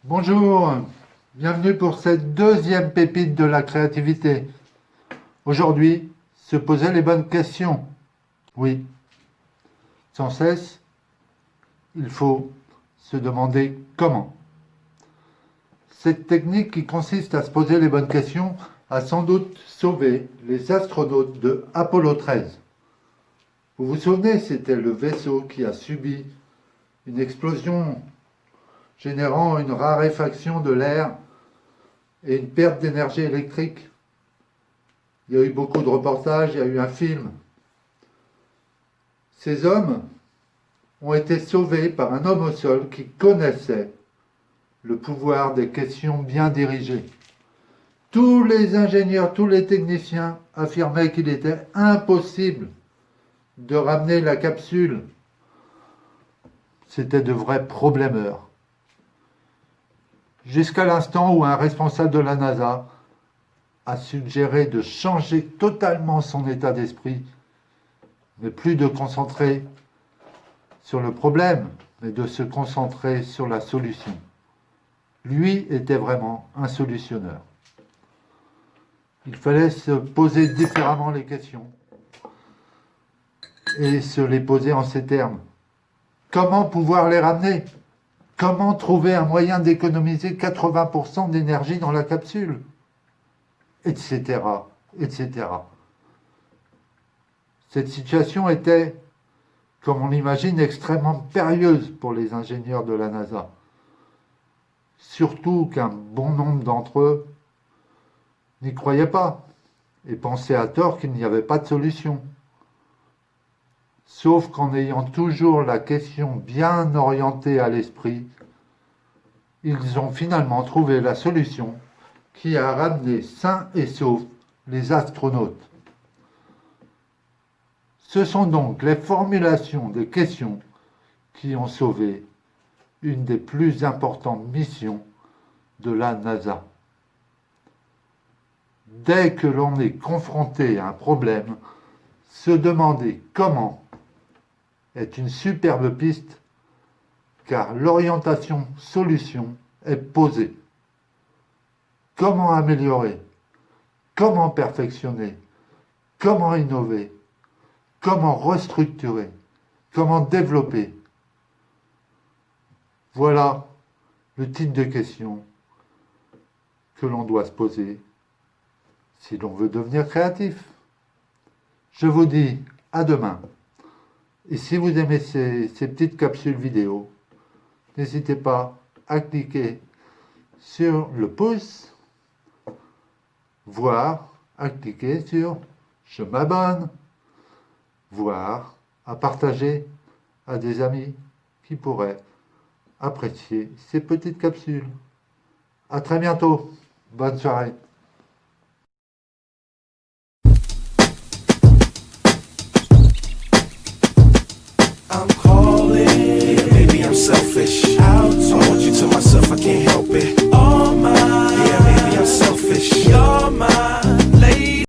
Bonjour, bienvenue pour cette deuxième pépite de la créativité. Aujourd'hui, se poser les bonnes questions. Oui, sans cesse, il faut se demander comment. Cette technique qui consiste à se poser les bonnes questions a sans doute sauvé les astronautes de Apollo 13. Vous vous souvenez, c'était le vaisseau qui a subi une explosion générant une raréfaction de l'air et une perte d'énergie électrique. Il y a eu beaucoup de reportages, il y a eu un film. Ces hommes ont été sauvés par un homme au sol qui connaissait le pouvoir des questions bien dirigées. Tous les ingénieurs, tous les techniciens affirmaient qu'il était impossible de ramener la capsule. C'était de vrais problèmeurs. Jusqu'à l'instant où un responsable de la NASA a suggéré de changer totalement son état d'esprit, mais plus de concentrer sur le problème, mais de se concentrer sur la solution. Lui était vraiment un solutionneur. Il fallait se poser différemment les questions et se les poser en ces termes. Comment pouvoir les ramener ? Comment trouver un moyen d'économiser 80% d'énergie dans la capsule ? Etc. etc. Cette situation était, comme on l'imagine, extrêmement périlleuse pour les ingénieurs de la NASA. Surtout qu'un bon nombre d'entre eux n'y croyaient pas et pensaient à tort qu'il n'y avait pas de solution. Sauf qu'en ayant toujours la question bien orientée à l'esprit, ils ont finalement trouvé la solution qui a ramené sains et saufs les astronautes. Ce sont donc les formulations des questions qui ont sauvé une des plus importantes missions de la NASA. Dès que l'on est confronté à un problème, se demander comment est une superbe piste, car l'orientation solution est posée. Comment améliorer ? Comment perfectionner ? Comment innover ? Comment restructurer ? Comment développer ? Voilà le type de questions que l'on doit se poser si l'on veut devenir créatif. Je vous dis à demain. Et si vous aimez ces petites capsules vidéo, n'hésitez pas à cliquer sur le pouce, voire à cliquer sur « Je m'abonne », voire à partager à des amis qui pourraient apprécier ces petites capsules. À très bientôt. Bonne soirée. I'm calling, yeah, maybe I'm selfish. I want you to myself, I can't help it. All mine, yeah, maybe I'm selfish.